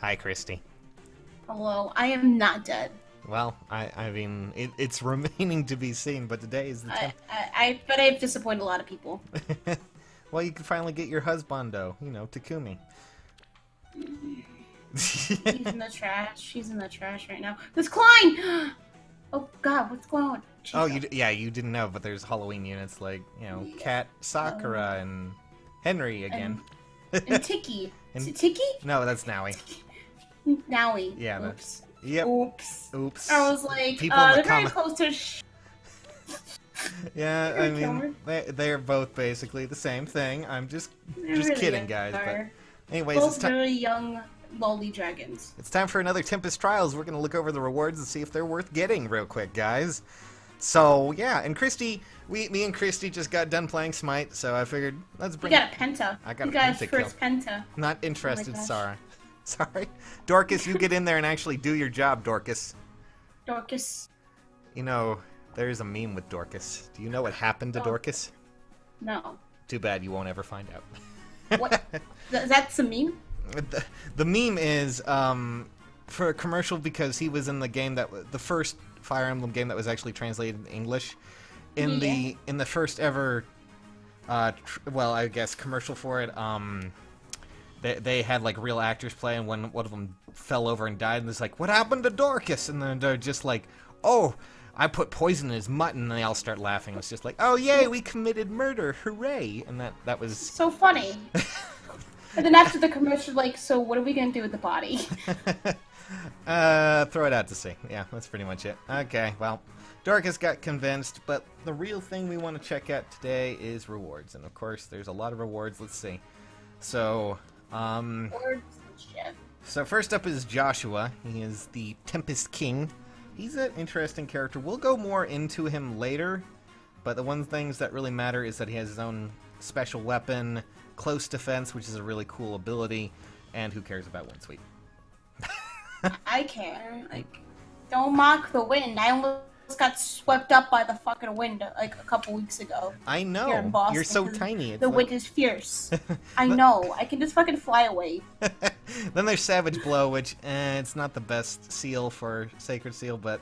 Hi, Christy. Hello, I am not dead. Well, I mean, it's remaining to be seen, but today is the But I've disappointed a lot of people. 10th. Well, you can finally get your husbando, Takumi. He's in the trash. He's in the trash right now. There's Klein! Oh God, what's going on? Oh, you didn't know, but there's Halloween units like, Kat, Sakura, and Henry again. And Tiki. And- Is it Tiki? No, that's Naui. Naui. Yeah, Oops. Yep. Oops. Oops. I was like, People in the they're very comment- close to Yeah, They're I mean, they're both basically the same thing. I'm just kidding, guys. But anyways, both it's time. very young, lolly dragons. It's time for another Tempest Trials. We're gonna look over the rewards and see if they're worth getting, real quick, guys. So yeah, and Christy, me and Christy just got done playing Smite, so I figured let's You bring. got a penta. I got you a got penta his kill. first penta. Not interested, gosh. Sarah. Sorry, Dorcas, you get in there and actually do your job, Dorcas. Dorcas. You know, there's a meme with Dorcas. Do you know what happened to Oh. Dorcas? No. Too bad you won't ever find out. What? That's a meme? The meme is for a commercial because he was in the game the first Fire Emblem game that was actually translated in English. In the first ever, well, I guess commercial for it. They had like real actors play, and one of them fell over and died. And it's like, what happened to Dorcas? And then they're just like, oh, I put poison in his mutton, and they all start laughing. It's just like, oh yay, we committed murder, hooray! And that was So funny. And then after the commercial, like, so what are we gonna do with the body? Throw it out to sea. Yeah, that's pretty much it. Okay, well, Dorcas got convinced, but the real thing we want to check out today is rewards. And of course, there's a lot of rewards. Let's see. So, Words and shit. so first up is Joshua. He is the Tempest King. He's an interesting character. We'll go more into him later, but the one things that really matter is that he has his own special weapon, close defense, which is a really cool ability, and who cares about wind sweep? I care. Like, don't mock the wind. I almost got swept up by the fucking wind like a couple weeks ago. I Here in know. Boston, You're so 'cause tiny. It's The like- wind is fierce. I know. I can just fucking fly away. Then there's Savage Blow, which it's not the best seal for Sacred Seal, but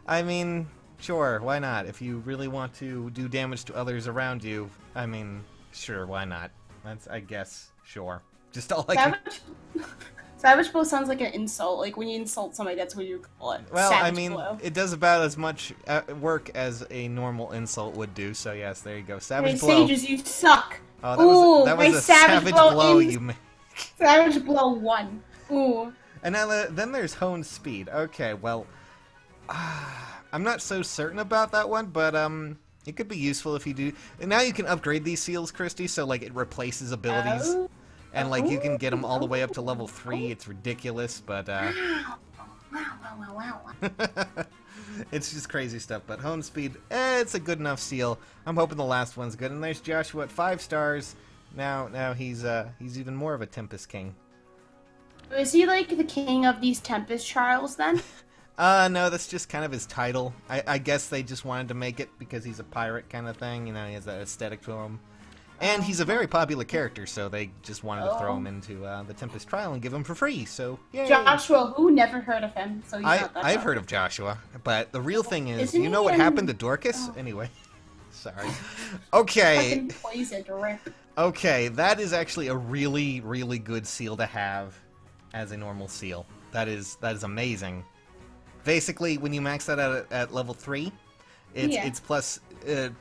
I mean, sure, why not? If you really want to do damage to others around you, I mean, sure, why not? That's, I guess, sure. Just all like. Savage blow sounds like an insult. Like when you insult somebody, that's what you call it. Well, Savage I mean, blow. it does about as much work as a normal insult would do. So yes, there you go, Hey, Savage Blow. Sages, you suck. Oh, that Ooh, was my a savage blow ins- you made. Savage blow 1. Ooh. And now then there's Hone Speed. Okay, well, I'm not so certain about that one, but it could be useful if you do. And now you can upgrade these seals, Christy, so like it replaces abilities, Oh. and like you can get them all the way up to level 3. It's ridiculous, but Wow. it's just crazy stuff. But Hone Speed, it's a good enough seal. I'm hoping the last one's good. And there's Joshua at 5 stars. Now he's even more of a Tempest King. Is he like the king of these Tempest trials then? No, that's just kind of his title. I guess they just wanted to make it because he's a pirate kind of thing. You know, he has that aesthetic to him. And he's a very popular character, so they just wanted to throw him into the Tempest Trial and give him for free, so yay! Joshua, who never heard of him, so he's not that I've good. heard of Joshua, but the real thing is, Isn't you know he what in- happened to Dorcas? Anyway, sorry. Okay, Fucking poisoned, rip. okay, that is actually a really, really good seal to have as a normal seal. That is amazing. Basically, when you max that out at level 3, it's plus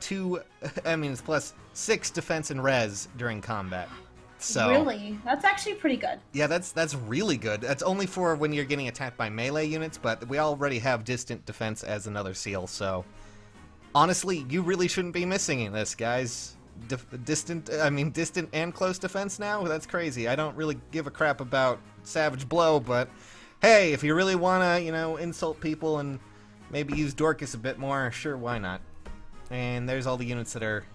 2. I mean, it's plus 6 defense and res during combat. So Really? That's actually pretty good. yeah, that's really good. That's only for when you're getting attacked by melee units, but we already have distant defense as another seal. So honestly, you really shouldn't be missing this, guys. Distant and close defense now? That's crazy. I don't really give a crap about Savage Blow, but hey, if you really want to, insult people and maybe use Dorcas a bit more, sure, why not? And there's all the units that are,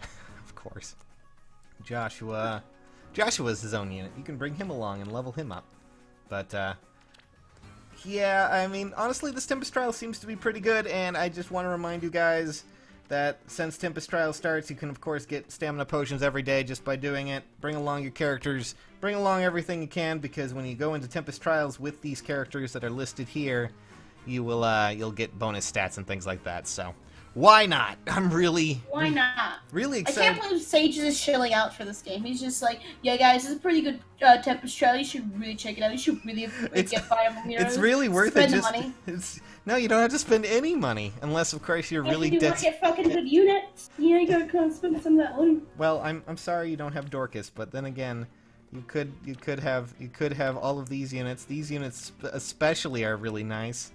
of course, Joshua. Joshua's his own unit. You can bring him along and level him up. But, yeah, I mean, honestly, this Tempest Trial seems to be pretty good, and I just want to remind you guys, that since Tempest Trial starts, you can of course get stamina potions every day just by doing it. Bring along your characters, bring along everything you can, because when you go into Tempest Trials with these characters that are listed here, you will you'll get bonus stats and things like that. So why not? I'm really really excited. I can't believe Sage is shilling out for this game. He's just like, yeah, guys, this is a pretty good Tempest Trial. You should really check it out. You should really get Fire Emblem Heroes. It's really worth it. Spend the money. No, you don't have to spend any money, unless of course you're really desperate. Get fucking good units. Yeah, you gotta come spend some of that money. Well, I'm sorry you don't have Dorcas, but then again, you could have all of these units. These units especially are really nice.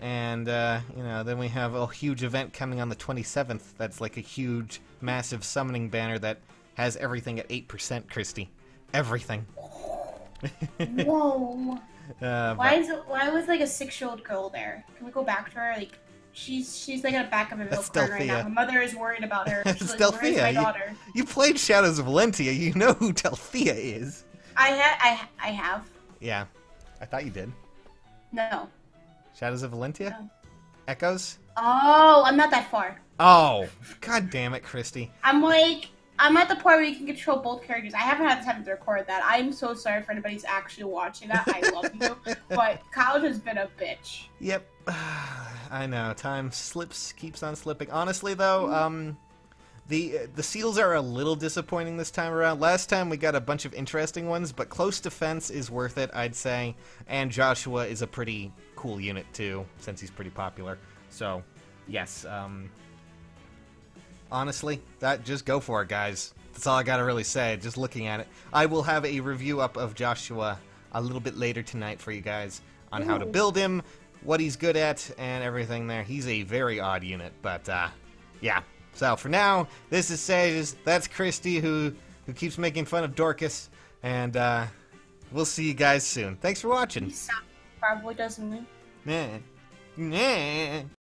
And you know, then we have a huge event coming on the 27th. That's like a huge, massive summoning banner that has everything at 8%. Christy, everything. Whoa. Why was like a 6-year-old girl there? Can we go back to her? Like, she's like at the back of a milk carton right now. Her mother is worried about her. She's like, where's my daughter? You played Shadows of Valentia. You know who Delphia is. I have. Yeah, I thought you did. No. Shadows of Valentia? No. Echoes? Oh, I'm not that far. Oh, god damn it, Christy. I'm at the point where you can control both characters. I haven't had the time to record that. I'm so sorry for anybody who's actually watching that. I love you. But college has been a bitch. Yep. I know. Time keeps on slipping. Honestly, though, the seals are a little disappointing this time around. Last time we got a bunch of interesting ones, but Close Defense is worth it, I'd say. And Joshua is a pretty cool unit, too, since he's pretty popular. So, yes, honestly, just go for it, guys. That's all I gotta really say, just looking at it. I will have a review up of Joshua a little bit later tonight for you guys on how to build him, what he's good at, and everything there. He's a very odd unit, but, yeah. So, for now, this is Sage, that's Christy, who keeps making fun of Dorcas, and, we'll see you guys soon. Thanks for watching. Probably doesn't. Nah.